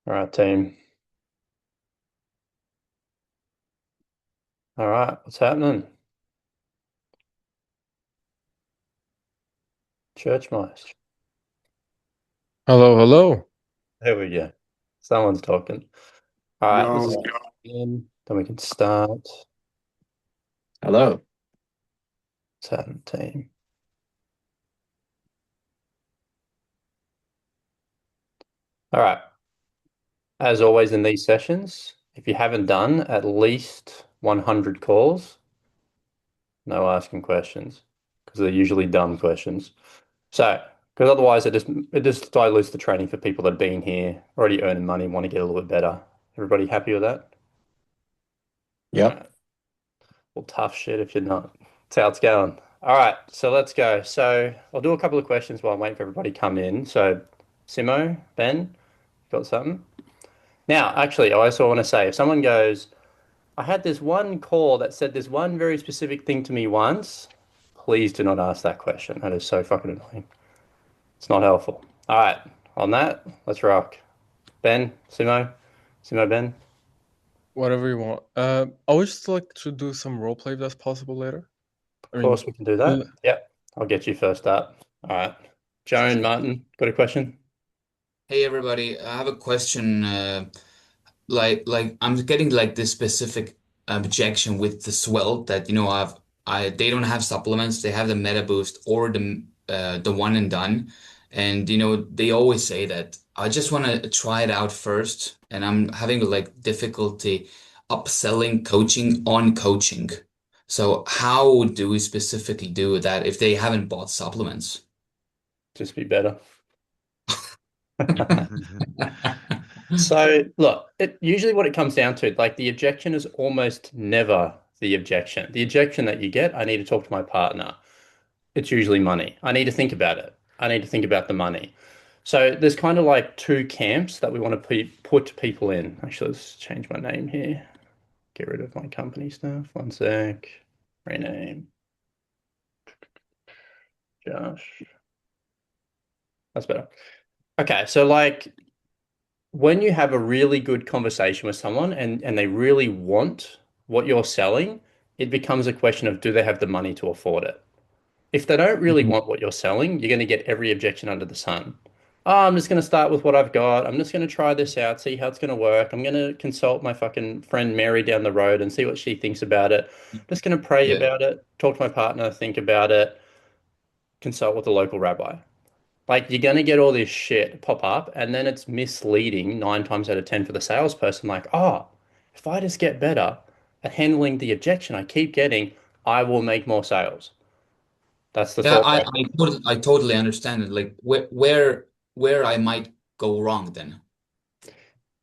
All right, team. All right, what's happening? Church mice. Hello, hello. There we go. Someone's talking. All right, let's Yo. start again. Then we can start. Hello. What's happening, team? All right. As always in these sessions, if you haven't done at least 100 calls, no asking questions because they're usually dumb questions. So, because otherwise it just dilutes the training for people that have been here, already earning money, want to get a little bit better. Everybody happy with that? All Yep. right. Well, tough shit if you're not. That's how it's going. All right, so let's go. So I'll do a couple of questions while I'm waiting for everybody to come in. So, Simo, Ben, got something? Now, actually, I also want to say if someone goes, I had this one call that said this one very specific thing to me once, please do not ask that question. That is so fucking annoying. It's not helpful. All right, on that, let's rock. Ben, Simo, Ben. Whatever you want. I would just like to do some role play if that's possible later. Of I mean, course, we can do l- that. Yep, I'll get you first up. All right. Joan, Martin, got a question? Hey everybody, I have a question. Like I'm getting like this specific objection with the Svelte that I they don't have supplements. They have the Meta Boost or the one and done, and they always say that I just want to try it out first, and I'm having like difficulty upselling coaching on coaching. So how do we specifically do that if they haven't bought supplements? Just be better. So, look, it usually what it comes down to, like the objection is almost never the objection. The objection that you get, I need to talk to my partner. It's usually money. I need to think about it. I need to think about the money. So there's kind of like two camps that we want to put people in. Actually, let's change my name here. Get rid of my company stuff. One sec. Rename. Josh. That's better. Okay, so like when you have a really good conversation with someone and they really want what you're selling, it becomes a question of do they have the money to afford it? If they don't really want what you're selling, you're going to get every objection under the sun. Oh, I'm just going to start with what I've got. I'm just going to try this out, see how it's going to work. I'm going to consult my fucking friend Mary down the road and see what she thinks about it. Just going to pray Yeah. about it, talk to my partner, think about it, consult with a local rabbi. Like you're gonna get all this shit pop up, and then it's misleading 9 times out of 10 for the salesperson. Like, oh, if I just get better at handling the objection I keep getting, I will make more sales. That's the Yeah, thought I process. I totally, I totally understand it. Like where I might go wrong then.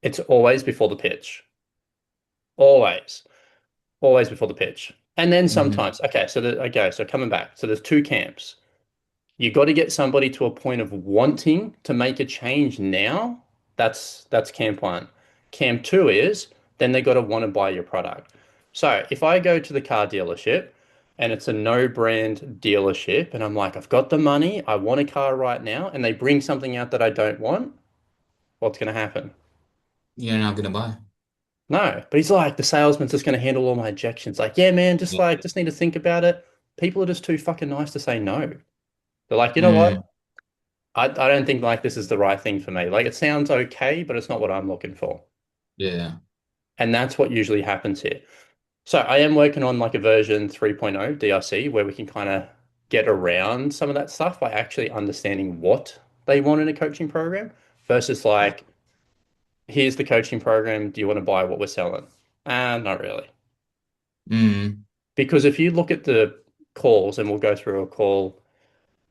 It's always before the pitch. Always, always before the pitch. And then Hmm. sometimes, so coming back. So there's two camps. You got to get somebody to a point of wanting to make a change now. That's camp one. Camp two is then they got to want to buy your product. So if I go to the car dealership and it's a no brand dealership and I'm like, I've got the money, I want a car right now, and they bring something out that I don't want, what's going to happen? You're not gonna buy. No, but he's like, the salesman's just going to handle all my objections. Like, yeah, man, Yeah. just need to think about it. People are just too fucking nice to say no. They're like, you know what? Mm, I don't think like this is the right thing for me. Like it sounds okay, but it's not what I'm looking for. yeah. And that's what usually happens here. So I am working on like a version 3.0 DRC where we can kind of get around some of that stuff by actually understanding what they want in a coaching program versus like, here's the coaching program. Do you want to buy what we're selling? Not really. Mm. Because if you look at the calls, and we'll go through a call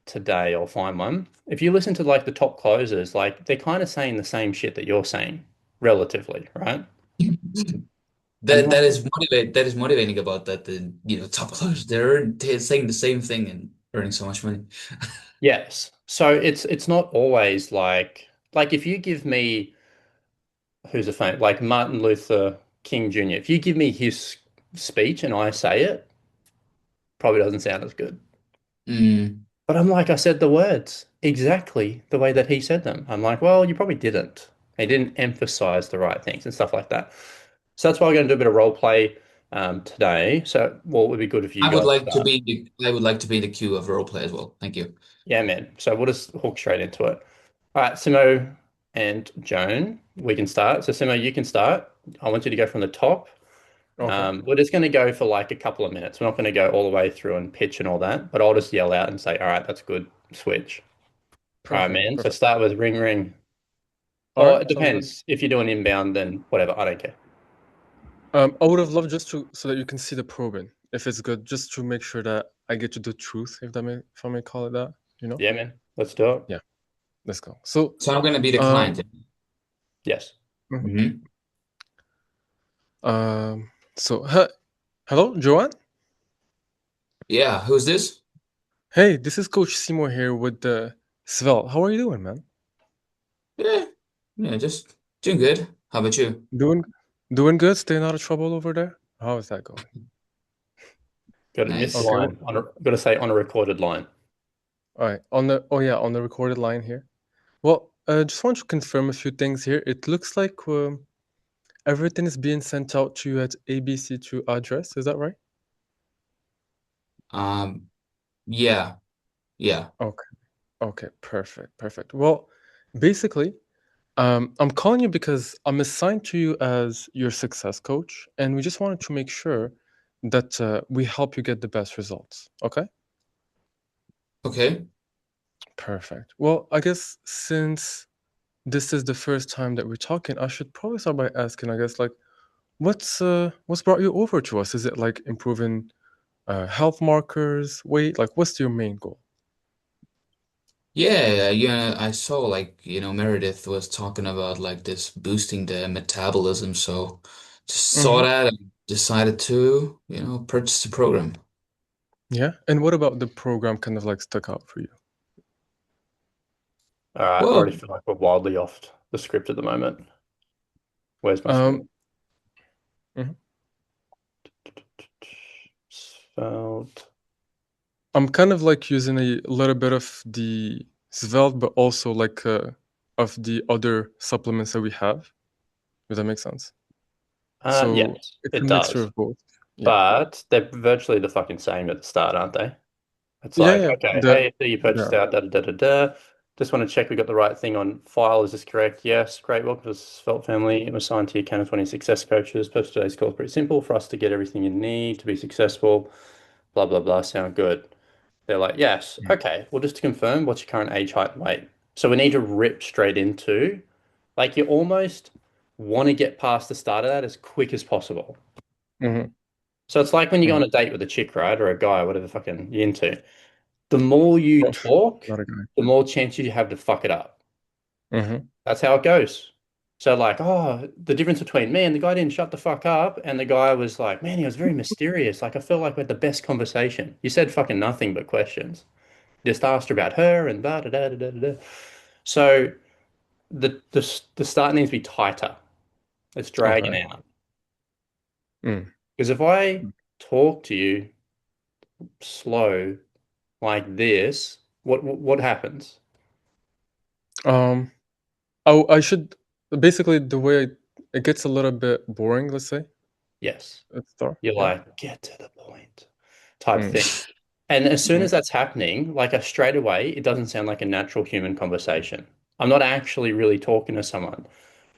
today or find one. If you listen to like the top closers, like they're kind of saying the same shit that you're saying, relatively, right? And That is motivating about that the top closers they're saying the same thing and earning so much money. yes, so it's not always like if you give me who's a fan like Martin Luther King Jr. If you give me his speech and I say it, probably doesn't sound as good. Mm. But I'm like, I said the words exactly the way that he said them. I'm like, well, you probably didn't. He didn't emphasize the right things and stuff like that. So that's why we're going to do a bit of role play today. So what would be good if you I would guys like to start? be I would like to be in the queue of role play as well. Thank you. Yeah, man. So we'll just hook straight into it. All right, Simo and Joan, we can start. So Simo, you can start. I want you to go from the top. Okay. We're just going to go for like a couple of minutes. We're not going to go all the way through and pitch and all that, but I'll just yell out and say, all right, that's good. Switch. All right, Perfect. man. So Perfect. start with ring ring. All Or right. it Sounds good. depends. If you're doing inbound, then whatever. I don't care. I would have loved just to so that you can see the probing, if it's good, just to make sure that I get to the truth, if I may call it that, you know? Yeah, man. Let's do it. Yeah, let's go. So, So I'm gonna be the um, client. Yes. mhm. Hmm. So hello, Joanne. Yeah, who's this? Hey, this is Coach Seymour here with the Svelte. How are you doing, man? Yeah, yeah, just doing good. How about you? Doing, doing good. Staying out of trouble over there. How is that going? Got to miss the Nice. Okay. line. Got to say on a recorded line. All right. On the recorded line here. Well, just want to confirm a few things here. It looks like everything is being sent out to you at ABC2 address. Is that right? Um, yeah, yeah. Okay. Okay. Perfect. Perfect. Well, basically, I'm calling you because I'm assigned to you as your success coach, and we just wanted to make sure that we help you get the best results. Okay. Okay. Perfect. Well, I guess since this is the first time that we're talking, I should probably start by asking, I guess, like, what's brought you over to us? Is it like improving health markers, weight? Like, what's your main goal? Yeah, yeah, I saw like, Meredith was talking about like this boosting the metabolism, so just saw Hmm. that and decided to, purchase the program. Yeah. And what about the program kind of like stuck out for you? All right. I Well, already feel like we're wildly off the script at the moment. Where's my Um, script? mhm. Svelte. I'm kind of like using a little bit of the Svelte, but also like of the other supplements that we have. Does that make sense? So Yes, it's a it mixture does. of both. Yeah. But they're virtually the fucking same at the start, aren't they? It's Yeah, like, yeah. okay, hey, so you Yeah. purchased out, da da da da da. Just want to check we got the right thing on file. Is this correct? Yes. Great. Welcome to the Svelte family. It was assigned to your Canada 20 success coaches. Purpose of today's call is pretty simple for us to get everything you need to be successful. Blah, blah, blah. Sound good. They're like, yes. Mm. Okay. Well, just to confirm, what's your current age, height, and weight? So we need to rip straight into, like, you almost want to get past the start of that as quick as possible. Mhm, So it's like when you go on mhm. a date with a chick, right? Or a guy, whatever fucking you're into. The more you Oh, talk, not a guy. the more chance you have to fuck it up. Mhm, That's how it goes. So like, oh, the difference between me and the guy didn't shut the fuck up, and the guy was like, man, he was very mysterious. Like I felt like we had the best conversation. You said fucking nothing but questions. Just asked her about her and da da da da da da. So the start needs to be tighter. It's dragging okay. out. Mm. Because if I talk to you slow like this, what happens? Um, I should basically the way it gets a little bit boring, let's say, Yes. at the start. You're Yeah. like, get to the point type Mm. thing. And as soon Mhm, as that's happening, like a straight away, it doesn't sound like a natural human conversation. I'm not actually really talking to someone.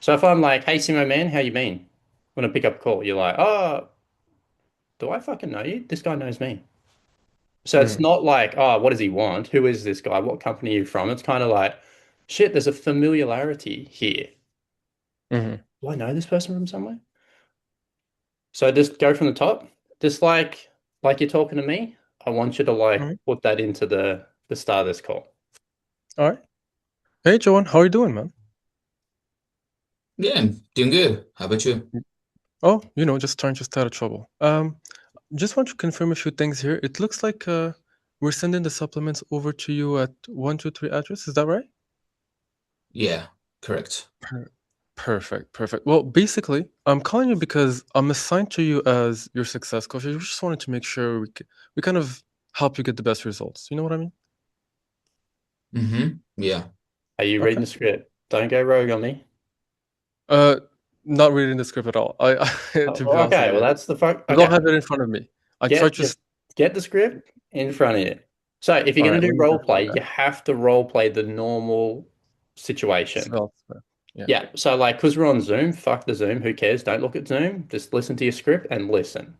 So if I'm like, hey, Simo, man, how you been? When I pick up a call, you're like, oh, do I fucking know you? This guy knows me. So it's mm, not like, oh, what does he want? Who is this guy? What company are you from? It's kind of like, shit, there's a familiarity here. mhm. Do I know this person from somewhere? So just go from the top, just like you're talking to me. I want you to like Alright, put that into the start of this call. alright. Hey, Joanne, how are you doing, man? yeah, I'm doing good. How about you? Oh, just trying to stay out of trouble. Just want to confirm a few things here. It looks like we're sending the supplements over to you at 123 address. Is that right? Yeah, correct. Per- Perfect, perfect. Well, basically, I'm calling you because I'm assigned to you as your success coach. I just wanted to make sure we kind of help you get the best results. You know what I mean? Mm-hmm. Yeah. Are you reading Okay. the script? Don't go rogue on me. Uh, not reading the script at all. To be honest with Okay, well you, that's the fuck. I don't Okay, have it in front of me. I try get to. just get the script in front of you. So if you're All gonna right, do let me role just do play, that. you have to role play the normal situation. Svelte. Yeah. Yeah, so like, because we're on Zoom, fuck the Zoom, who cares? Don't look at Zoom. Just listen to your script and listen.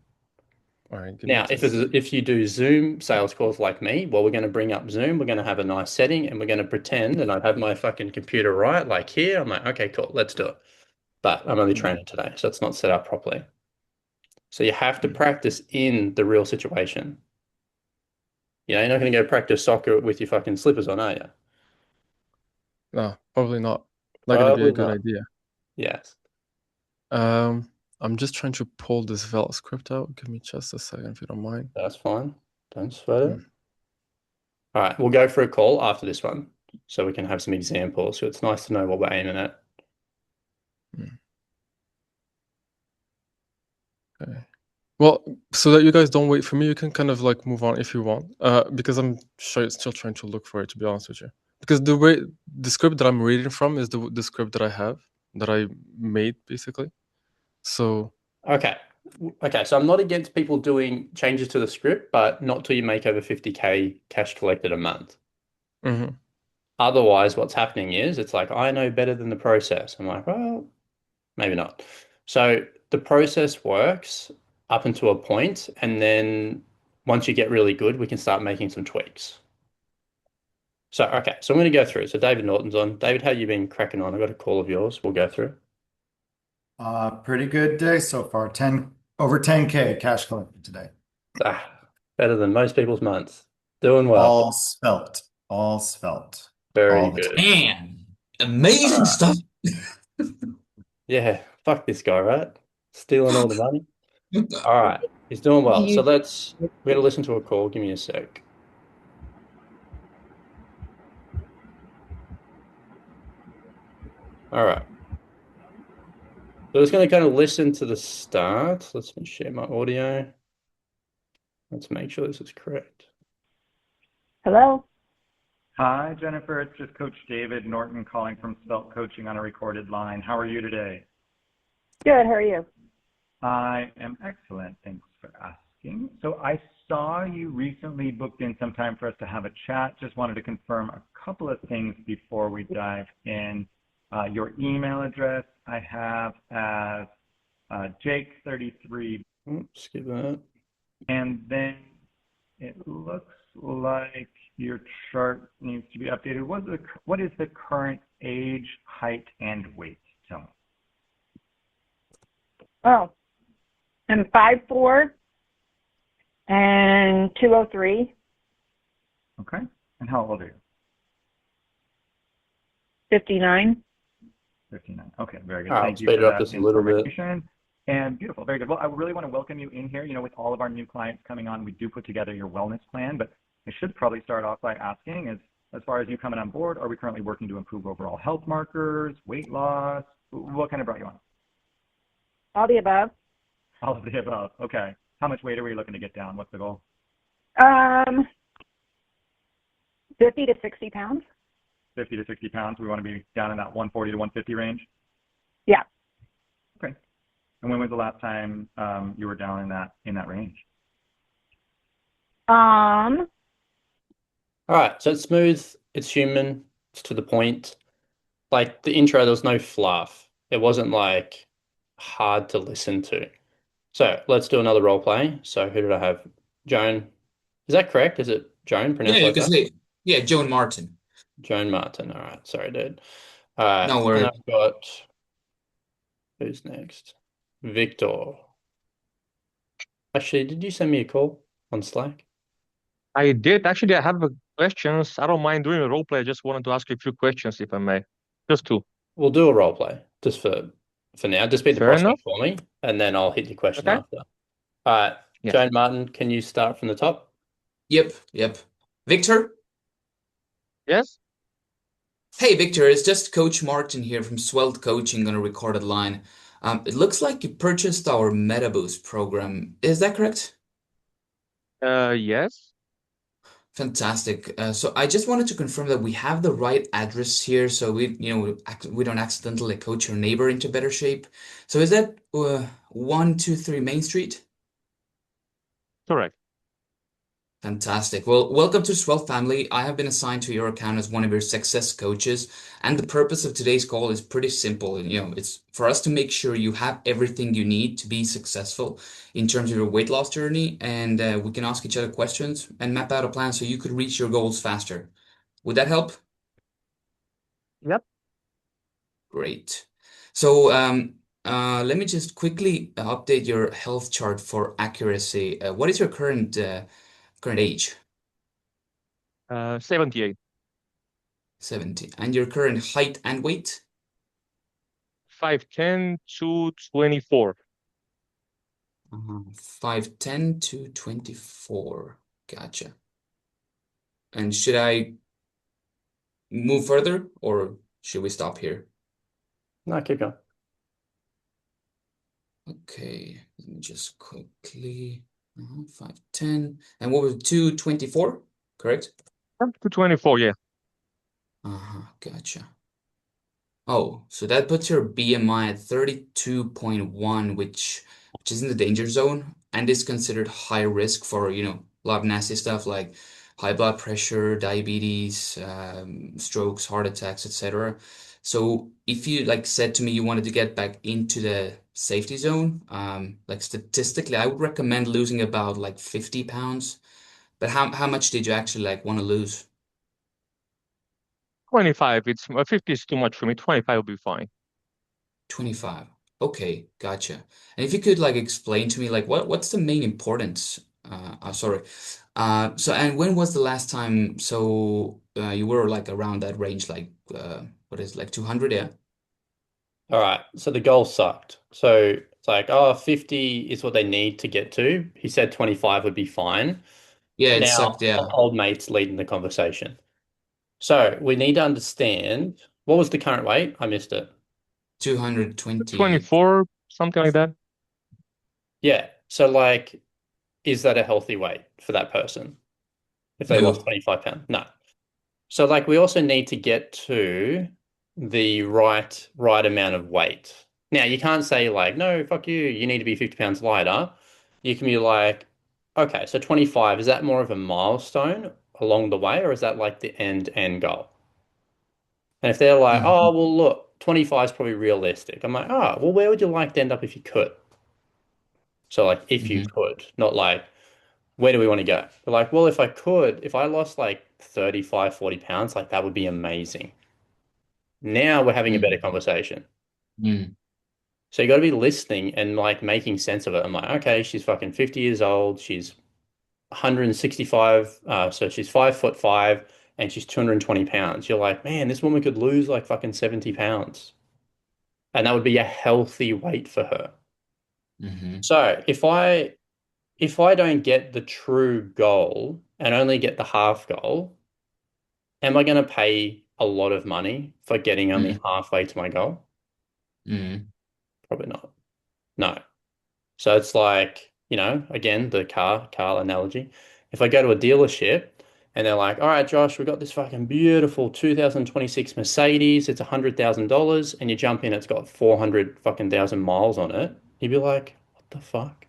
All right, give me Now, just. if you do Zoom sales calls like me, well, we're going to bring up Zoom, we're going to have a nice setting, and we're going to pretend, and I have my fucking computer right, like here. I'm like, okay, cool, let's do it. But I'm only Mm, training today, so it's not set up properly. So you have to mm. practice in the real situation. You know, you're not going to go practice soccer with your fucking slippers on, are you? No, probably not. Not going to be a Probably good not. idea. Yes, I'm just trying to pull this Svelte script out. Give me just a second if you don't mind. that's fine. Don't sweat it. Mm, All right, we'll go for a call after this one so we can have some examples. So it's nice to know what we're aiming at. mm. Okay. Well, so that you guys don't wait for me, you can kind of like move on if you want. Because I'm still trying to look for it, to be honest with you. Because the script that I'm reading from is the script that I have, that I made basically. So, Okay. Okay, so I'm not against people doing changes to the script, but not till you make over 50K cash collected a month. mhm. Otherwise, what's happening is it's like, I know better than the process. I'm like, well, maybe not. So the process works up until a point, and then once you get really good, we can start making some tweaks. So, okay, so I'm going to go through. So David Norton's on. David, how you been cracking on? I got a call of yours. We'll go through. Pretty good day so far. 10 over 10K cash collected today. Ah, better than most people's months. Doing well. All svelte, all svelte, Very all the good. time. Man, All amazing right. stuff. Yeah, fuck this guy, right? Stealing all the money. All right, he's doing well. So we're gonna listen to a call. Give me a sec. All right. So it's gonna kind of listen to the start. Let's share my audio. Let's make sure this is correct. Hello. Hi, Jennifer. It's just Coach David Norton calling from Svelte Coaching on a recorded line. How are you today? Good. How are you? I am excellent. Thanks for asking. So I saw you recently booked in some time for us to have a chat. Just wanted to confirm a couple of things before we dive in. Your email address I have as Jake33, Oops, skip that. and then it looks like your chart needs to be updated. What is the current age, height, and weight? Tell me. Oh, I'm 5'4" and 203, Okay. And how old are you? 59. 59. Okay, very All good. right, I'll Thank you speed for it up that just a little bit. information. And beautiful, very good. Well, I really want to welcome you in here. You know, with all of our new clients coming on, we do put together your wellness plan, but I should probably start off by asking, as far as you coming on board, are we currently working to improve overall health markers, weight loss? What kind of brought you on? All the above. All of the above. Okay. How much weight are we looking to get down? What's the goal? 50 to 60 pounds. 50 to 60 pounds. We want to be down in that 140 to 150 range. Yeah. Okay. And when was the last time you were down in that range? All right, so it's smooth, it's human, it's to the point. Like the intro, there was no fluff. It wasn't like hard to listen to. So let's do another role play. So who did I have? Joan. Is that correct? Is it Joan Yeah, pronounced you like can that? say, yeah, Joan Martin. Joan Martin. All right. Sorry, dude. All right. No And worries. I've got who's next? Victor. Actually, did you send me a call on Slack? I did. Actually, I have questions. I don't mind doing a role play. I just wanted to ask you a few questions, if I may. Just two. We'll do a role play just for now. Just be the Fair enough. prospect for me, and then I'll hit your question Okay. after. All right. Yeah. Joan Martin, can you start from the top? Yep. Victor? Yes. Hey, Victor, it's just Coach Martin here from Svelte Coaching on a recorded line. It looks like you purchased our MetaBoost program. Is that correct? Yes. Fantastic. So I just wanted to confirm that we have the right address here, so we don't accidentally coach your neighbor into better shape. So is that 123 Main Street? Correct. Fantastic. Well, welcome to Svelte family. I have been assigned to your account as one of your success coaches, and the purpose of today's call is pretty simple. It's for us to make sure you have everything you need to be successful in terms of your weight loss journey, and we can ask each other questions and map out a plan so you could reach your goals faster. Would that help? Yep. Great. So, let me just quickly update your health chart for accuracy. What is your current age? 78. 70. And your current height and weight? 5'10" to 24. 5'10" to 24. Gotcha. And should I move further or should we stop here? No, keep going. Okay, let me just quickly 5'10". And what was 224? Correct? Up to 24, yeah. Gotcha. Oh, so that puts your BMI at 32.1, which is in the danger zone and is considered high risk for, a lot of nasty stuff like high blood pressure, diabetes, strokes, heart attacks, etc. So if you like said to me you wanted to get back into the safety zone, like statistically, I would recommend losing about like 50 pounds. But how much did you actually like want to lose? 25. 50 is too much for me. 25 will be fine. 25. Okay, gotcha. And if you could like explain to me like what's the main importance? Sorry. So and when was the last time you were like around that range like what is it, like 200, yeah? All right. So the goal sucked. So it's like, oh, 50 is what they need to get to. He said 25 would be fine. Yeah, it Now, sucked, yeah. old mate's leading the conversation. So we need to understand what was the current weight? I missed it. 220. 24, something like that. Yeah. So like, is that a healthy weight for that person if they lost No. 25 pounds? No. So like we also need to get to the right amount of weight. Now you can't say like, no, fuck you, you need to be 50 pounds lighter. You can be like, okay, so 25, is that more of a milestone along the way, or is that like the end goal? And if they're like, Hmm. oh, well, look, 25 is probably realistic. I'm like, oh, well, where would you like to end up if you could? So like if you Hmm. could, not like where do we want to go? They're like, well, if I could, if I lost like 35, 40 pounds, like that would be amazing. Now we're having a better conversation. Hmm. So you got to be listening and like making sense of it. I'm like, okay, she's fucking 50 years old. She's 165. So she's 5'5" and she's 220 pounds. You're like, man, this woman could lose like fucking 70 pounds. And that would be a healthy weight for her. Hmm. So if I don't get the true goal and only get the half goal, am I going to pay a lot of money for getting only Hmm. halfway to my goal? Hmm. Probably not. No. So it's like, again, the car analogy. If I go to a dealership and they're like, all right, Josh, we got this fucking beautiful 2026 Mercedes. It's $100,000 and you jump in, it's got 400 fucking thousand miles on it. You'd be like, what the fuck?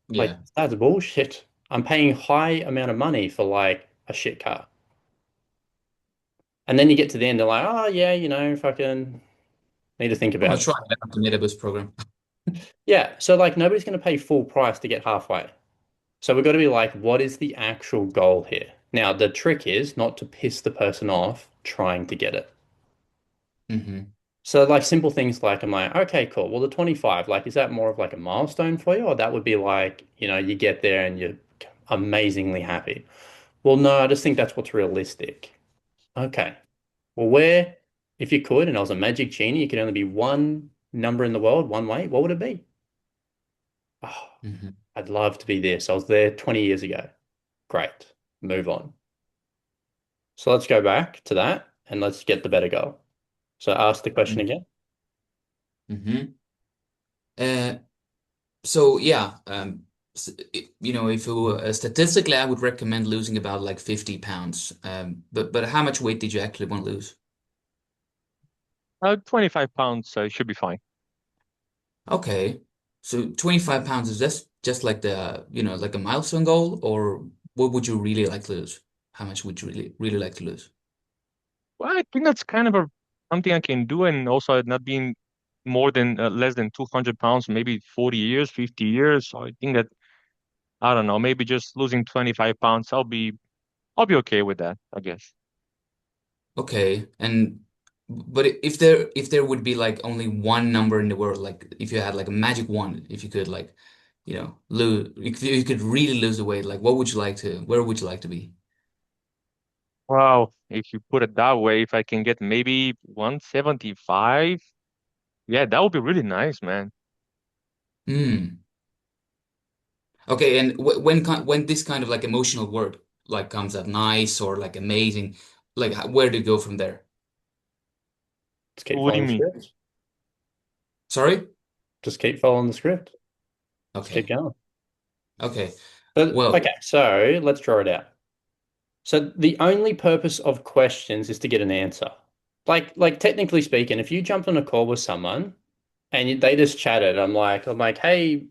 Like, Yeah. that's bullshit. I'm paying high amount of money for like a shit car. And then you get to the end, they're like, oh yeah, fucking need to think I'm gonna about it. try it out the Metabus program. Yeah. So like nobody's going to pay full price to get halfway. So we've got to be like, what is the actual goal here? Now, the trick is not to piss the person off trying to get it. Hmm. So like simple things like, I'm like, okay, cool. Well, the 25, like, is that more of like a milestone for you? Or that would be like, you get there and you're amazingly happy. Well, no, I just think that's what's realistic. Okay. Well, if you could, and I was a magic genie, you could only be one number in the world, one way, what would it be? Oh, Hmm. I'd love to be this. I was there 20 years ago. Great. Move on. So let's go back to that and let's get the better goal. So ask the question again. Hmm. Uh, so yeah, if it were, statistically, I would recommend losing about like 50 pounds. But how much weight did you actually want to lose? 25 pounds should be fine. Okay. So 25 pounds, is this just like like a milestone goal, or what would you really like to lose? How much would you really like to lose? Well, I think that's kind of something I can do, and also not being more than less than 200 pounds, maybe 40 years, 50 years. So I think that I don't know, maybe just losing 25 pounds, I'll be okay with that, I guess. Okay. But if there would be like only one number in the world, like if you had like a magic wand, if you could like, lose, if you could really lose the weight, like where would you like to be? Wow, if you put it that way, if I can get maybe 175, yeah, that would be really nice, man. Hmm. Okay, and when this kind of like emotional word like comes up, nice or like amazing, like where do you go from there? Just keep What do you following the mean? script. Sorry? Just keep following the script. Just keep Okay. going. Okay. But Well, okay, so let's draw it out. So the only purpose of questions is to get an answer. Like technically speaking, if you jump on a call with someone and they just chatted, I'm like, hey,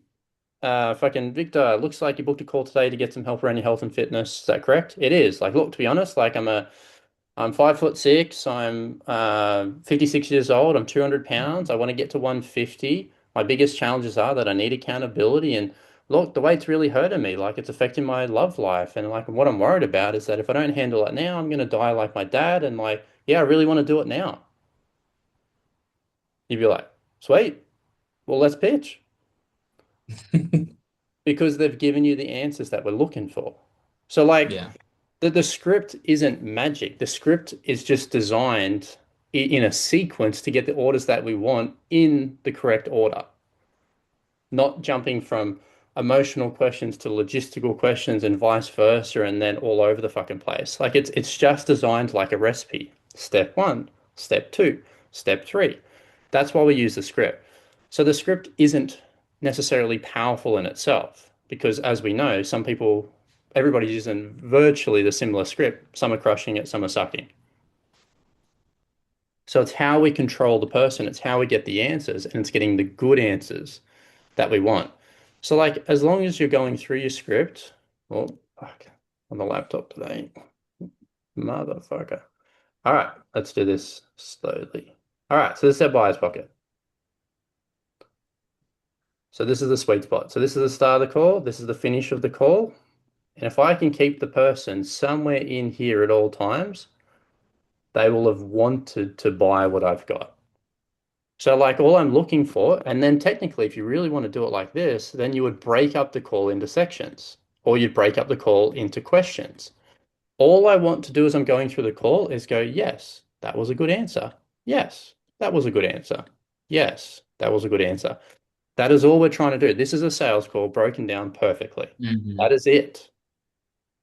fucking Victor, looks like you booked a call today to get some help around your health and fitness. Is that correct? It is. Like, look, to be honest, like I'm 5'6". I'm 56 years old. I'm 200 pounds. I want to get to 150. My biggest challenges are that I need accountability. And look, the weight's really hurting me. Like it's affecting my love life. And like what I'm worried about is that if I don't handle it now, I'm gonna die like my dad. And like, yeah, I really want to do it now. You'd be like, sweet. Well, let's pitch because they've given you the answers that we're looking for. So like yeah. the script isn't magic. The script is just designed in a sequence to get the orders that we want in the correct order, not jumping from emotional questions to logistical questions and vice versa, and then all over the fucking place. Like it's just designed like a recipe. Step one, step two, step three. That's why we use the script. So the script isn't necessarily powerful in itself because, as we know, everybody's using virtually the similar script. Some are crushing it, some are sucking. So it's how we control the person, it's how we get the answers, and it's getting the good answers that we want. So like as long as you're going through your script, well, fuck, on the laptop today, motherfucker. All right, let's do this slowly. All right, so this is our buyer's pocket. So this is the sweet spot. So this is the start of the call. This is the finish of the call. And if I can keep the person somewhere in here at all times, they will have wanted to buy what I've got. So like all I'm looking for, and then technically, if you really want to do it like this, then you would break up the call into sections, or you'd break up the call into questions. All I want to do as I'm going through the call is go, yes, that was a good answer. Yes, that was a good answer. Yes, that was a good answer. That is all we're trying to do. This is a sales call broken down perfectly. That Hmm. is it.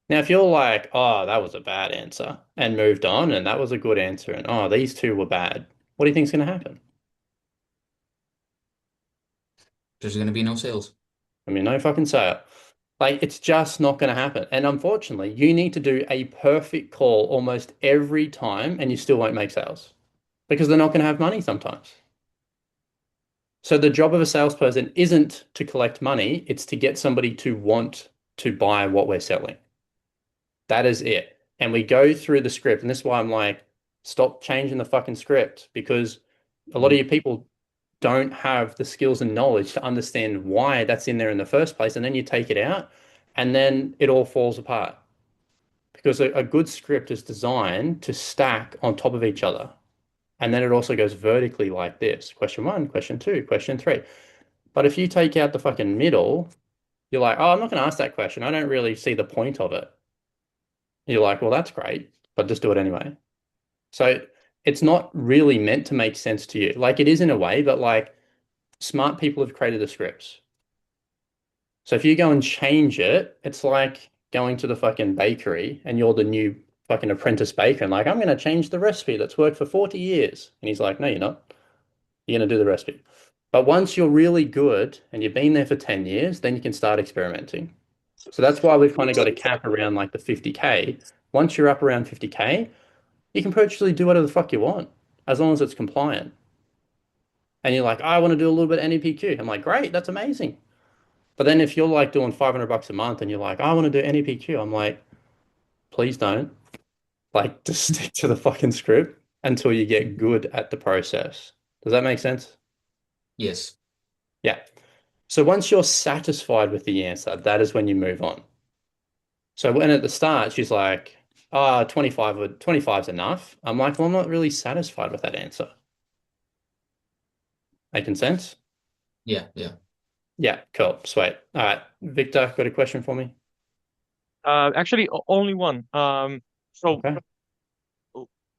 Now, if you're like, oh, that was a bad answer, and moved on, and that was a good answer, and oh, these two were bad, what do you think's going to happen? There's gonna be no sales. I mean, no fucking sale. Like, it's just not going to happen. And unfortunately, you need to do a perfect call almost every time, and you still won't make sales because they're not going to have money sometimes. So the job of a salesperson isn't to collect money, it's to get somebody to want to buy what we're selling. That is it. And we go through the script, and this is why I'm like, stop changing the fucking script because a lot of you people don't have the skills and knowledge to understand why that's in there in the first place. And then you take it out, and then it all falls apart. Because a good script is designed to stack on top of each other. And then it also goes vertically like this. Question one, question two, question three. But if you take out the fucking middle, you're like, oh, I'm not going to ask that question. I don't really see the point of it. You're like, well, that's great, but just do it anyway. So it's not really meant to make sense to you. Like it is in a way, but like smart people have created the scripts. So if you go and change it, it's like going to the fucking bakery and you're the new fucking apprentice baker and like, I'm going to change the recipe that's worked for 40 years. And he's like, no, you're not. You're going to do the recipe. But once you're really good and you've been there for 10 years, then you can start experimenting. So that's why we've kind of got a cap around like the 50K. Once you're up around 50K, you can virtually do whatever the fuck you want as long as it's compliant. And you're like, I want to do a little bit of NEPQ. I'm like, great, that's amazing. But then if you're like doing 500 bucks a month and you're like, I want to do NEPQ, I'm like, please don't. Like, just stick to the fucking script until you get good at the process. Does that make sense? Yes. Yeah. So once you're satisfied with the answer, that is when you move on. So when at the start she's like, 25 would 25's enough. I'm like, well, I'm not really satisfied with that answer. Making sense? Yeah, yeah. Yeah, cool. Sweet. All right. Victor, got a question for me? Actually, only one. So Okay.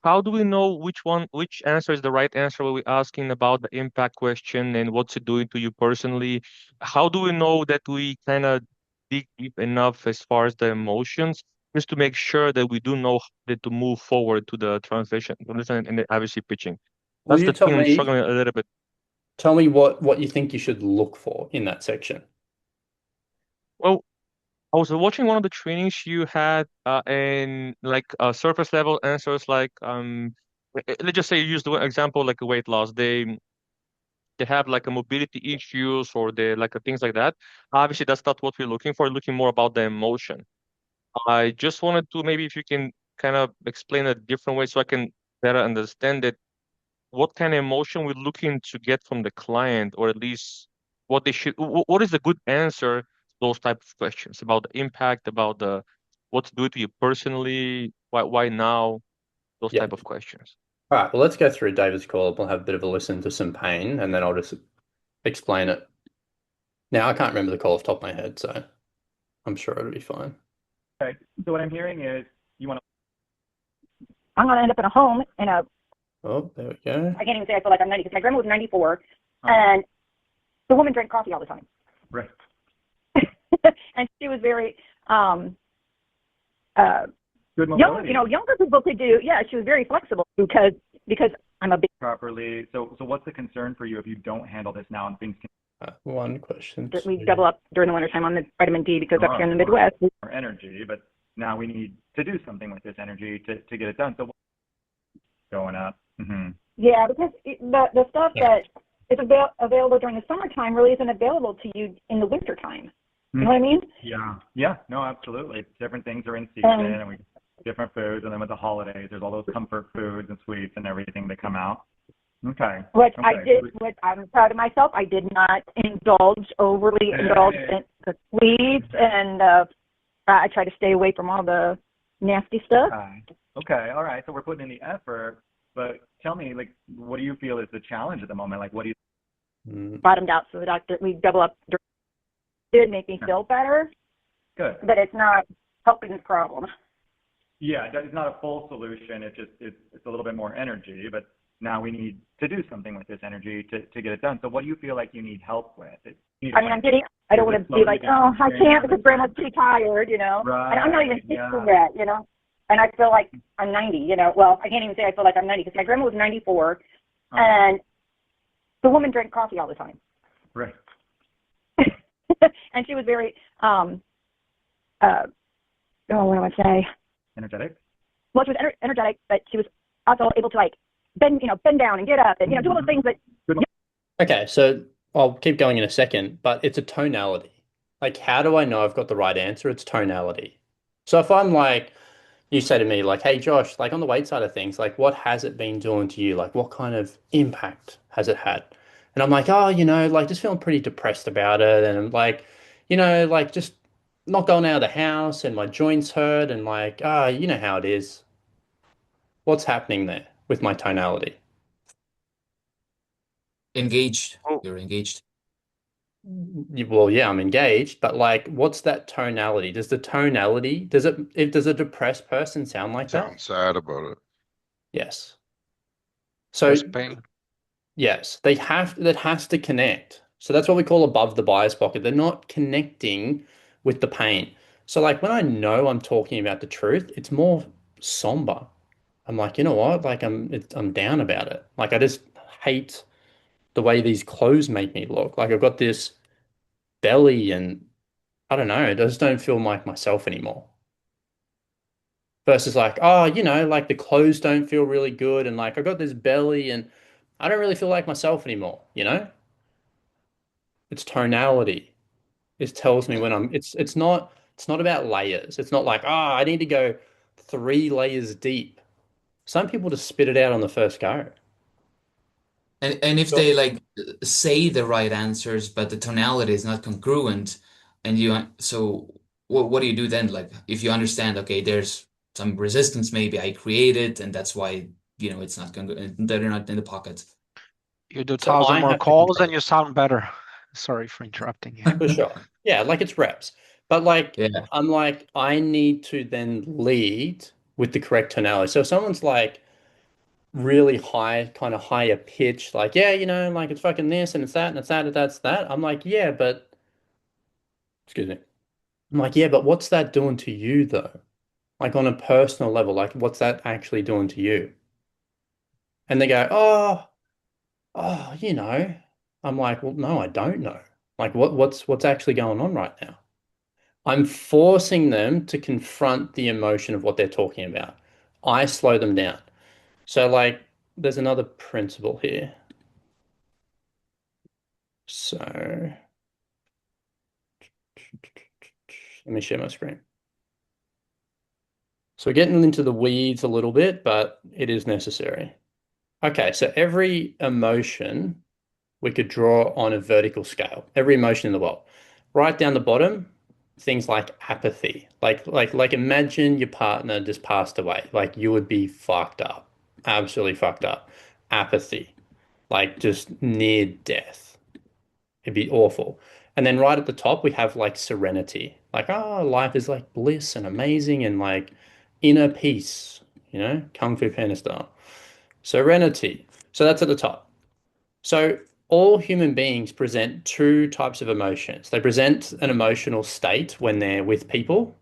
how do we know which answer is the right answer when we're asking about the impact question and what's it doing to you personally? How do we know that we kind of dig deep enough as far as the emotions, just to make sure that we do know that to move forward to the translation and obviously pitching? Will That's you the tell thing I'm me struggling a little bit. tell me what you think you should look for in that section? Well, I was watching one of the trainings you had, and like surface level answers, like let's just say you use the example like a weight loss. They have like a mobility issues or they like things like that. Obviously, that's not what we're looking for. Looking more about the emotion. I just wanted to maybe if you can kind of explain a different way so I can better understand it. What kind of emotion we're looking to get from the client, or at least what they should, what is the good answer to those type of questions about the impact, about the what to do to you personally, why now, those Yeah. type of questions. All right. Well, let's go through David's call. We'll have a bit of a listen to some pain, and then I'll just explain it. Now, I can't remember the call off the top of my head, so I'm sure it'll be fine. Okay. So what I'm hearing is you want I'm going to end up in a home in a, Oh, there we go. I can't even say I feel like I'm 90 because my grandma was 94 to, and the woman drank coffee all the time. right. And she was very, uh, Good young, mobility. younger people could do, yeah, she was very flexible because I'm a big, Properly. So what's the concern for you if you don't handle this now and things can One question, we two. double up during the wintertime on the vitamin D because up here in the Sure. Midwest, more energy, but now we need to do something with this energy to get it done. So what's going up. yeah, because the stuff Yeah. that is available during the summertime really isn't available to you in the wintertime. You know what I mean? Yeah. Yeah. No, absolutely. Different things are in season and we different foods, and then with the holidays, there's all those comfort foods and sweets and everything that come out. Okay. What Okay. I did, what I'm proud of myself, I did not overly indulge in the sweets, and I try to stay away from all the nasty stuff. Okay. Okay. All right. So we're putting in the effort, but tell me, like, what do you feel is the challenge at the moment? Like, what do you? Bottomed out, so the doctor, we double up. It did make me feel better, Good. but it's not helping the problem. Yeah, it's not a full solution. It's just it's a little bit more energy, but now we need to do something with this energy to get it done. So what do you feel like you need help with? I mean, I don't want to be like, oh, I can't because grandma's too tired, Right. And I'm not even thinking that, and I feel like I'm 90, well, I can't even say I feel like I'm 90 because my grandma was 94 and the woman drank coffee all the time. Right. And she was very, what do I say? Energetic? Well, she was energetic, but she was also able to bend down and get up and, do all those things that. Okay, so I'll keep going in a second, but it's a tonality. Like, how do I know I've got the right answer? It's tonality. So if I'm like, you say to me, like, hey, Josh, like on the weight side of things, like, what has it been doing to you? Like, what kind of impact has it had? And I'm like, oh, like just feeling pretty depressed about it. And I'm like, like just not going out of the house and my joints hurt and like, you know how it is. What's happening there with my tonality? Engaged. Oh, You're engaged. Well, yeah, I'm engaged, but like, what's that tonality? Does a depressed person sound like that? Sound sad about it. Yes. So Chest pain. yes, that has to connect. So that's what we call above the bias pocket. They're not connecting with the pain. So like when I know I'm talking about the truth, it's more somber. I'm like, you know what? Like I'm down about it. Like I just hate the way these clothes make me look. Like I've got this belly and I don't know, I just don't feel like myself anymore. Versus like, oh, like the clothes don't feel really good and like I got this belly and I don't really feel like myself anymore? It's tonality. It tells me when it's not about layers. It's not like, I need to go 3 layers deep. Some people just spit it out on the first go. And if they like say the right answers, but the tonality is not congruent, and so what do you do then? Like if you understand, okay, there's some resistance, maybe I created, and that's why it's not congruent. They're not in the pocket. You do So 1,000 I more have to calls and control you sound better. Sorry for interrupting you. it for sure. Yeah, like it's reps. But like Yeah. I'm like I need to then lead with the correct tonality. So if someone's like really high, kind of higher pitch, like, yeah, like it's fucking this and it's that and it's that and that's that. I'm like, yeah, but excuse me. I'm like, yeah, but what's that doing to you though? Like on a personal level, like what's that actually doing to you? And they go, oh. I'm like, well, no, I don't know. Like what's actually going on right now? I'm forcing them to confront the emotion of what they're talking about. I slow them down. So like there's another principle here. So let me share my screen. So we're getting into the weeds a little bit, but it is necessary. Okay, so every emotion we could draw on a vertical scale, every emotion in the world. Right down the bottom, things like apathy. Like imagine your partner just passed away. Like you would be fucked up. Absolutely fucked up. Apathy. Like just near death. It'd be awful. And then right at the top, we have like serenity. Like, oh, life is like bliss and amazing and like inner peace, Kung Fu Panda style. Serenity. So that's at the top. So all human beings present two types of emotions. They present an emotional state when they're with people.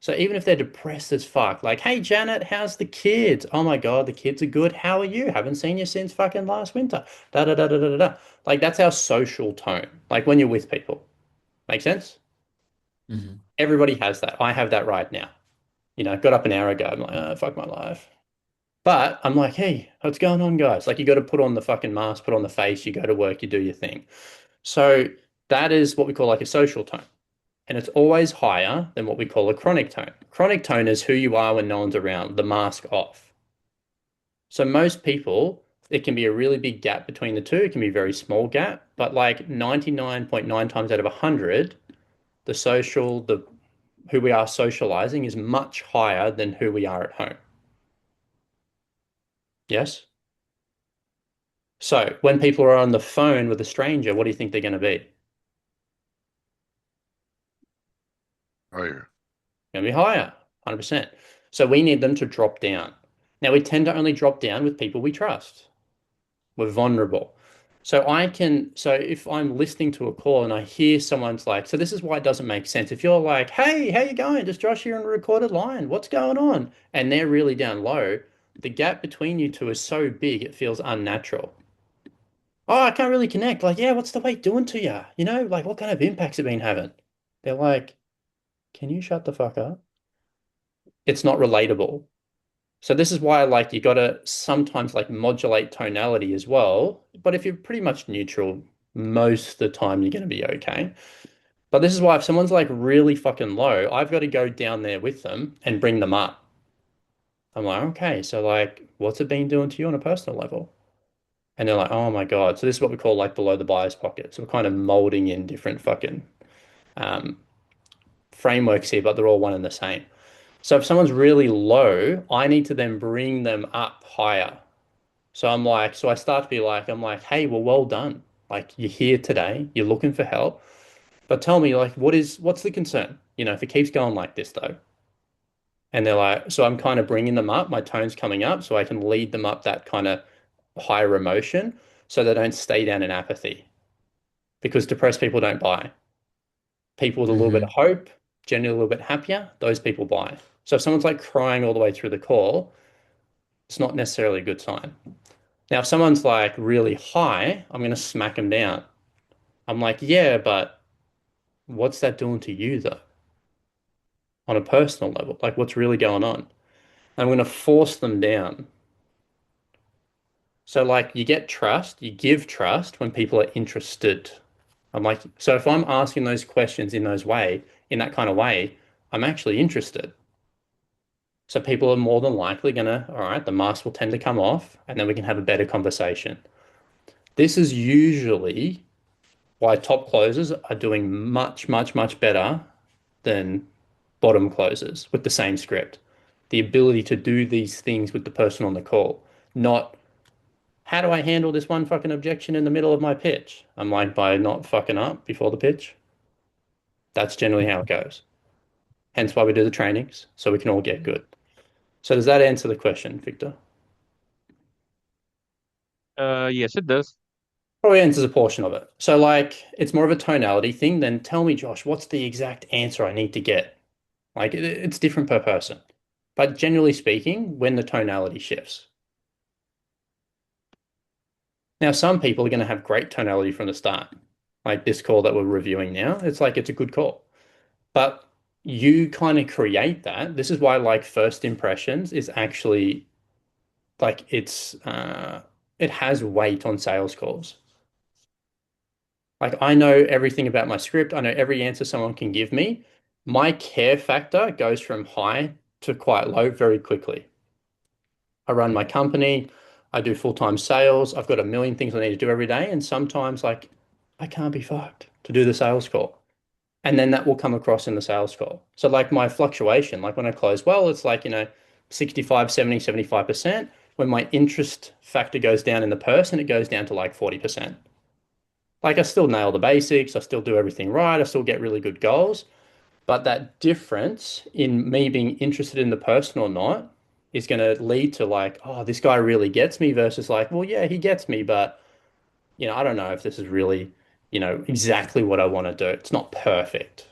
So even if they're depressed as fuck, like, hey Janet, how's the kids? Oh my God, the kids are good. How are you? Haven't seen you since fucking last winter. Da da da da da da. Da. Like that's our social tone. Like when you're with people. Make sense? Hmm. Everybody has that. I have that right now. Got up an hour ago. I'm like, oh, fuck my life. But I'm like, hey, what's going on, guys? Like, you got to put on the fucking mask, put on the face, you go to work, you do your thing. So that is what we call like a social tone. And it's always higher than what we call a chronic tone. Chronic tone is who you are when no one's around, the mask off. So most people, it can be a really big gap between the two. It can be a very small gap, but like 99.9 times out of 100, the who we are socializing is much higher than who we are at home. Yes? So when people are on the phone with a stranger, what do you think they're going to be? Higher. Going to be higher, 100%. So we need them to drop down. Now we tend to only drop down with people we trust. We're vulnerable. So if I'm listening to a call and I hear someone's like, so this is why it doesn't make sense. If you're like, hey, how you going? Just Josh here on a recorded line. What's going on? And they're really down low, the gap between you two is so big, it feels unnatural. Oh, I can't really connect. Like, yeah, what's the weight doing to you? Like what kind of impacts it been having? They're like, can you shut the fuck up? It's not relatable. So this is why like you gotta sometimes like modulate tonality as well. But if you're pretty much neutral, most of the time you're gonna be okay. But this is why if someone's like really fucking low, I've got to go down there with them and bring them up. I'm like, okay, so like what's it been doing to you on a personal level? And they're like, oh my God. So this is what we call like below the bias pocket. So we're kind of molding in different fucking um, frameworks here, but they're all one and the same. So if someone's really low, I need to then bring them up higher. So I start to be like, I'm like, hey, well done. Like you're here today, you're looking for help, but tell me like, what's the concern? If it keeps going like this though. And they're like, so I'm kind of bringing them up, my tone's coming up, so I can lead them up that kind of higher emotion so they don't stay down in apathy because depressed people don't buy. People with a little bit of Hmm. hope, generally a little bit happier, those people buy. So if someone's like crying all the way through the call, it's not necessarily a good sign. Now, if someone's like really high, I'm going to smack them down. I'm like, yeah, but what's that doing to you though? On a personal level, like what's really going on? I'm going to force them down. So like you get trust, you give trust when people are interested. I'm like, so if I'm asking those questions in that kind of way, I'm actually interested. So people are more than likely gonna, all right, the mask will tend to come off and then we can have a better conversation. This is usually why top closers are doing much, much, much better than bottom closers with the same script. The ability to do these things with the person on the call, not how do I handle this one fucking objection in the middle of my pitch? I'm like, by not fucking up before the pitch. That's generally how it goes. Hence why we do the trainings, so we can all get good. So does that answer the question, Victor? Yes, it does. Probably answers a portion of it. So like, it's more of a tonality thing. Then tell me, Josh, what's the exact answer I need to get? Like, it's different per person. But generally speaking, when the tonality shifts. Now, some people are going to have great tonality from the start. Like this call that we're reviewing now, it's like it's a good call. But you kind of create that. This is why like first impressions is actually like it has weight on sales calls. Like I know everything about my script. I know every answer someone can give me. My care factor goes from high to quite low very quickly. I run my company. I do full-time sales. I've got a million things I need to do every day. And sometimes like I can't be fucked to do the sales call. And then that will come across in the sales call. So like my fluctuation, like when I close well, it's like, 65, 70, 75%. When my interest factor goes down in the person, it goes down to like 40%. Like I still nail the basics, I still do everything right, I still get really good goals, but that difference in me being interested in the person or not is going to lead to like, oh, this guy really gets me versus like, well, yeah, he gets me, but I don't know if this is really, exactly what I want to do. It's not perfect.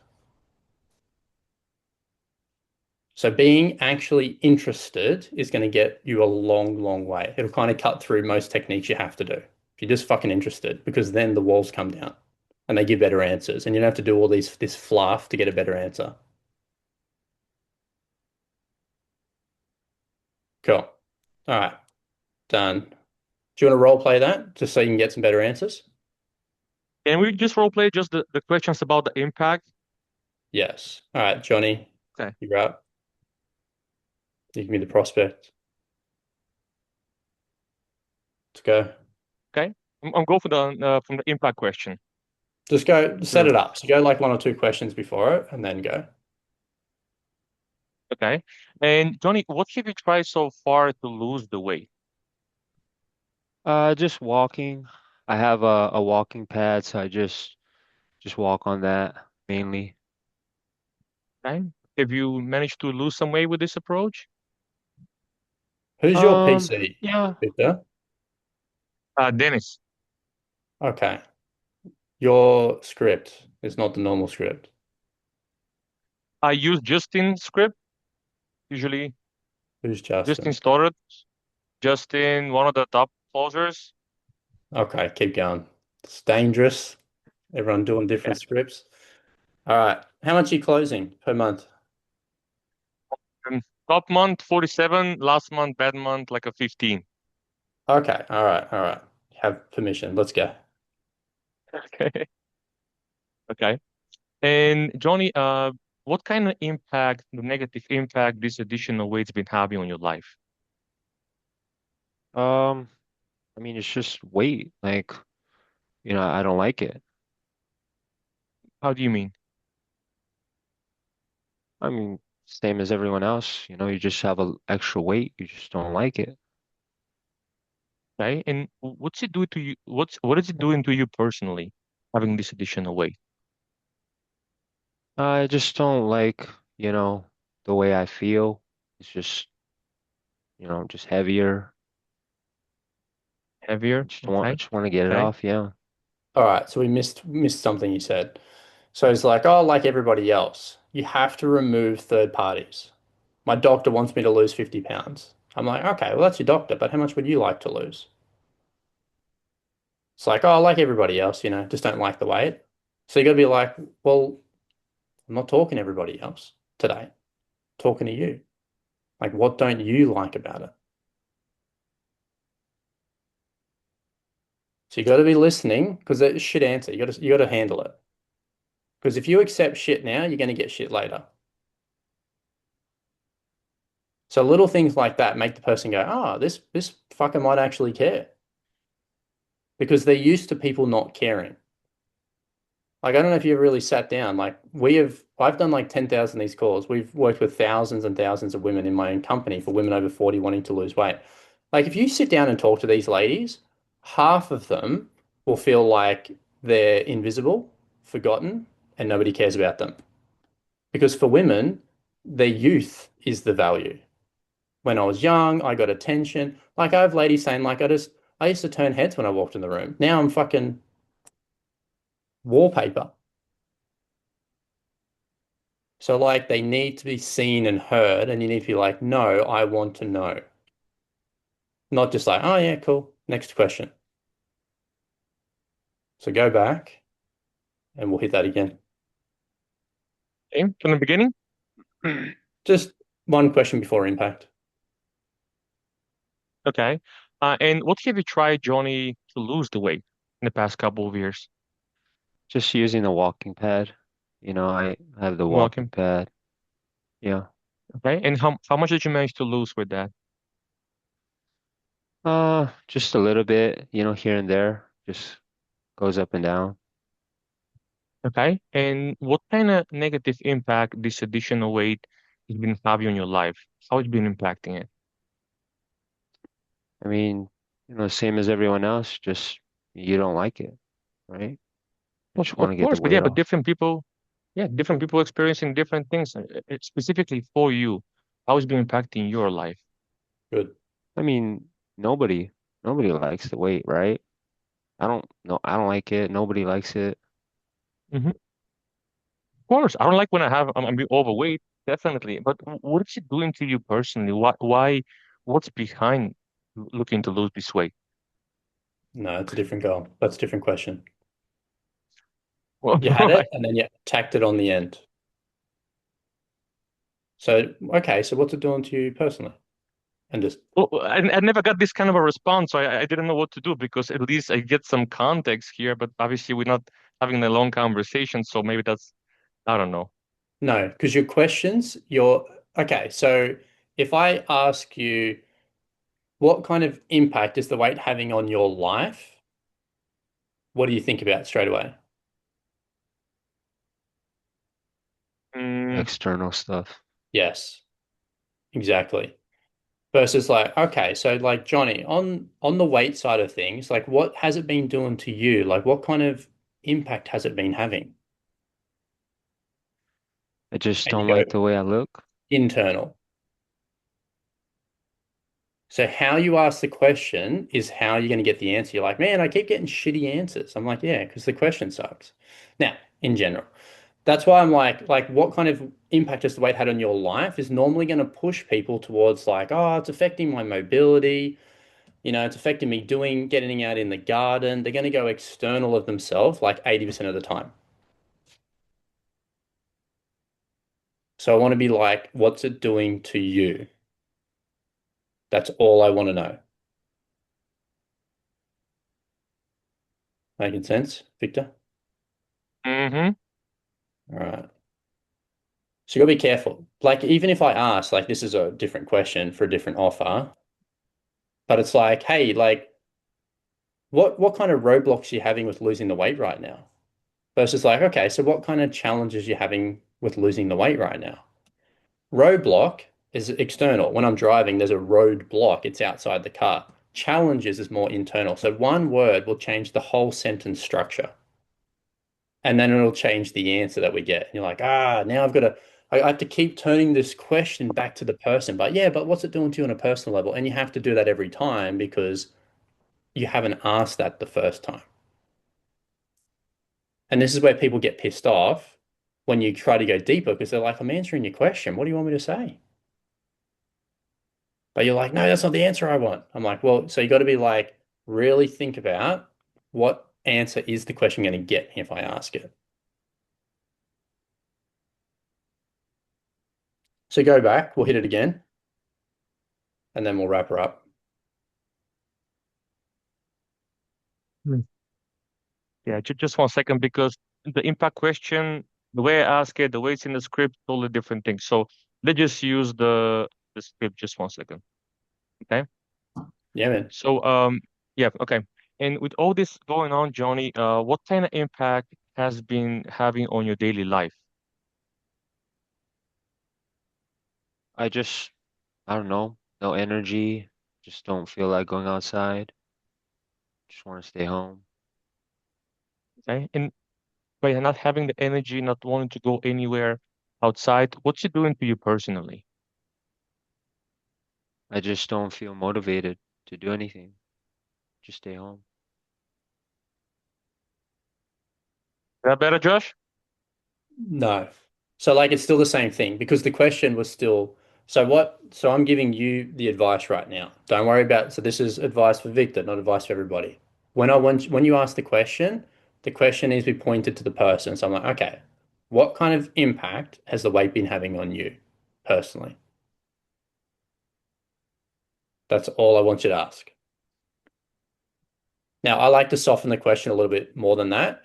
So being actually interested is going to get you a long, long way. It'll kind of cut through most techniques you have to do. If you're just fucking interested, because then the walls come down and they give better answers, and you don't have to do all this fluff to get a better answer. Cool. All right, done. Do you want to role play that just so you can get some better answers? Can we just role play just the questions about the impact? Yes. All right, Johnny, Okay. you're up. You give me the prospect. Let's go. Okay. I'm going for the from the impact question. Just go set Sure. it up. So go like one or two questions before it and then go. Okay. And Johnny, what have you tried so far to lose the weight? Just walking. I have a walking pad, so I just walk on that mainly. Okay. Have you managed to lose some weight with this approach? Who's your PC, Yeah. Victor? Dennis, Okay. Your script is not the normal script. I use Justin's script. Usually, Who's Justin Justin? started. Justin, one of the top closers. Okay, keep going. It's dangerous. Everyone doing Yeah. different scripts. All right. How much are you closing per month? Top month 47, last month bad month like a 15. Okay. All right. All right. You have permission. Let's go. Okay. Okay. And Johnny, what kind of impact, the negative impact this additional weight's been having on your life? Um, I mean, it's just weight. Like, I don't like it. How do you mean? I mean, same as everyone else. You just have a extra weight. You just don't like it. Okay. And what's it do to you? What is it doing to you personally, having this additional weight? I just don't like, you know, the way I feel. It's just heavier. Heavier? I Okay. just want to get it Okay. off. Yeah. All right. So we missed something you said. So it's like, oh, like everybody else, you have to remove third parties. My doctor wants me to lose 50 pounds. I'm like, okay, well, that's your doctor, but how much would you like to lose? It's like, oh, I like everybody else, just don't like the weight. So you got to be like, well, I'm not talking to everybody else today. I'm talking to you. Like, what don't you like about it? So you got to be listening because it's shit answer. You got to handle it. Because if you accept shit now, you're going to get shit later. So little things like that make the person go, oh, this fucker might actually care. Because they're used to people not caring. Like, I don't know if you've really sat down. Like, I've done like 10,000 of these calls. We've worked with thousands and thousands of women in my own company for women over 40 wanting to lose weight. Like, if you sit down and talk to these ladies, half of them will feel like they're invisible, forgotten, and nobody cares about them. Because for women, their youth is the value. When I was young, I got attention. Like, I have ladies saying, like, I used to turn heads when I walked in the room. Now I'm fucking wallpaper. So, like, they need to be seen and heard, and you need to be like, no, I want to know. Not just like, oh, yeah, cool. Next question. So go back and we'll hit that again. Okay, from the beginning. Just one question before impact. Okay. And what have you tried, Johnny, to lose the weight in the past couple of years? Just using the walking pad. I have the walking Walking. pad. Yeah. Okay. And how much did you manage to lose with that? Just a little bit, here and there. Just goes up and down. Okay. And what kind of negative impact this additional weight has been having on your life? How it's been impacting it? I mean, same as everyone else, just you don't like it, right? You Of, just want of to get the course, but yeah, weight but off. different people experiencing different things. Specifically for you, how it's been impacting your life? Good. I mean, nobody, nobody likes the weight, right? I don't know. I don't like it. Nobody likes it. Hmm. Of course, I don't like when I'm being overweight, definitely. But what is it doing to you personally? What's behind looking to lose this weight? No, it's a different goal. That's a different question. Well, You had it right. and then you tacked it on the end. So, okay, so what's it doing to you personally? And just, Well, I never got this kind of a response, so I didn't know what to do because at least I get some context here. But obviously, we're not having a long conversation, so maybe that's I don't know. no, because your questions, okay, so if I ask you, what kind of impact is the weight having on your life? What do you think about straight away? Mm, External stuff. Yes, exactly. Versus like, okay, so like Johnny, on the weight side of things, like what has it been doing to you? Like what kind of impact has it been having? I just And you don't go like the way I look. internal. So how you ask the question is how you're going to get the answer. You're like, man, I keep getting shitty answers. I'm like, yeah, because the question sucks. Now, in general, that's why I'm like, what kind of impact has the weight had on your life is normally going to push people towards like, oh, it's affecting my mobility. It's affecting me getting out in the garden. They're going to go external of themselves like 80% of the time. So I want to be like, what's it doing to you? That's all I want to know. Making sense, Victor? hmm. All right. So you gotta be careful. Like, even if I ask, like, this is a different question for a different offer, but it's like, hey, like, what kind of roadblocks are you having with losing the weight right now? Versus like, okay, so what kind of challenges you having with losing the weight right now? Roadblock is external. When I'm driving, there's a roadblock. It's outside the car. Challenges is more internal. So one word will change the whole sentence structure. And then it'll change the answer that we get. And you're like, now I have to keep turning this question back to the person. But yeah, but what's it doing to you on a personal level? And you have to do that every time because you haven't asked that the first time. And this is where people get pissed off when you try to go deeper because they're like, I'm answering your question. What do you want me to say? But you're like, no, that's not the answer I want. I'm like, well, so you got to be like, really think about what answer is the question going to get me if I ask it? So go back, we'll hit it again, and then we'll wrap her up. Yeah, just 1 second, because the impact question, the way I ask it, the way it's in the script, totally different things. So let's just use the script. Just 1 second. Okay. Yeah, man. So yeah, okay. And with all this going on, Johnny, what kind of impact has been having on your daily life? I just, I don't know, no energy. Just don't feel like going outside. Just want to stay home. Okay. And by not having the energy, not wanting to go anywhere outside, what's it doing to you personally? I just don't feel motivated to do anything. Just stay home. Is that better, Josh? No. So like it's still the same thing because the question was still, so I'm giving you the advice right now. Don't worry about, so this is advice for Victor, not advice for everybody. When you ask the question needs to be pointed to the person. So I'm like, okay, what kind of impact has the weight been having on you personally? That's all I want you to ask. Now, I like to soften the question a little bit more than that.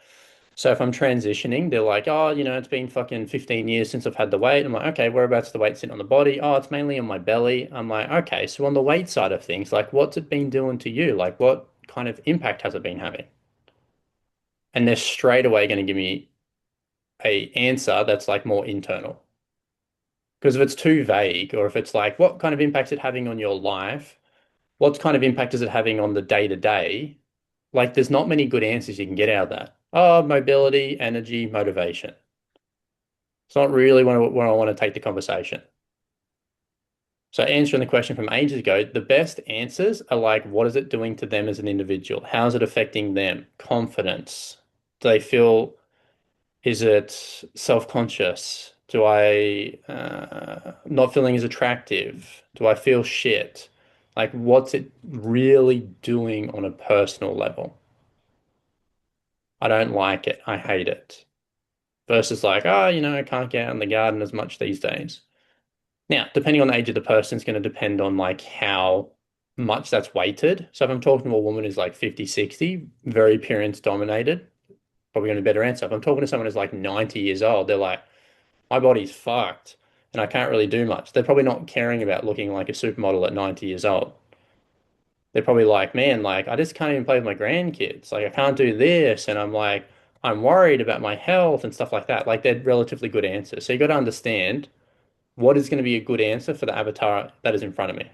So if I'm transitioning, they're like, oh, it's been fucking 15 years since I've had the weight. I'm like, okay, whereabouts is the weight sitting on the body? Oh, it's mainly on my belly. I'm like, okay, so on the weight side of things, like what's it been doing to you? Like what kind of impact has it been having? And they're straight away going to give me a answer that's like more internal. Because if it's too vague, or if it's like, what kind of impact is it having on your life? What kind of impact is it having on the day to day? Like, there's not many good answers you can get out of that. Oh, mobility, energy, motivation. It's not really where I want to take the conversation. So answering the question from ages ago, the best answers are like, what is it doing to them as an individual? How is it affecting them? Confidence. Do they feel, is it self-conscious? Do I not feeling as attractive? Do I feel shit? Like, what's it really doing on a personal level? I don't like it. I hate it. Versus like, oh, I can't get out in the garden as much these days. Now, depending on the age of the person, it's going to depend on like how much that's weighted. So if I'm talking to a woman who's like 50, 60, very appearance dominated, probably going to be a better answer. If I'm talking to someone who's like 90 years old, they're like, my body's fucked and I can't really do much. They're probably not caring about looking like a supermodel at 90 years old. They're probably like, man, like I just can't even play with my grandkids. Like I can't do this. And I'm like, I'm worried about my health and stuff like that. Like they're relatively good answers. So you got to understand what is going to be a good answer for the avatar that is in front of me.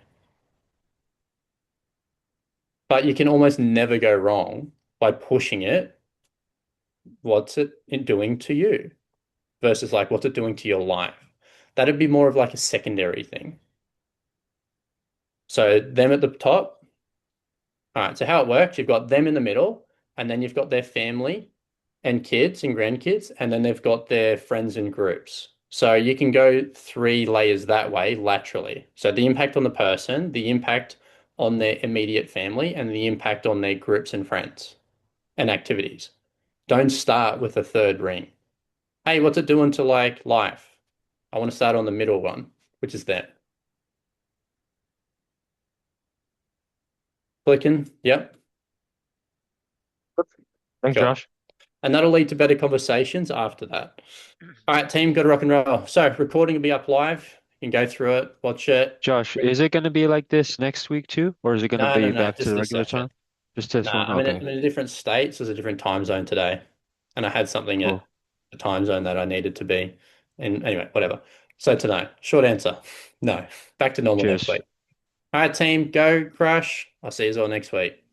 But you can almost never go wrong by pushing it. What's it doing to you versus like what's it doing to your life? That'd be more of like a secondary thing. So them at the top. All right. So how it works, you've got them in the middle, and then you've got their family and kids and grandkids, and then they've got their friends and groups. So you can go 3 layers that way laterally. So the impact on the person, the impact on their immediate family, and the impact on their groups and friends and activities. Don't start with a third ring. Hey, what's it doing to like life? I want to start on the middle one, which is that. Clicking. Yep. Thanks, Cool. Josh. And that'll lead to better conversations after that. All right, team, got to rock and roll. So recording will be up live. You can go through it, watch it. Josh, is it going to be like this next week too? Or is it going to No, no, be no, back to just the this regular session. time? Just this No, one? I'm Okay, in a different state, so there's a different time zone today. And I had something at cool. the time zone that I needed to be. And anyway, whatever. So tonight, short answer. No. Back to normal next Cheers. week. All right, team, go crush. I'll see you all next week.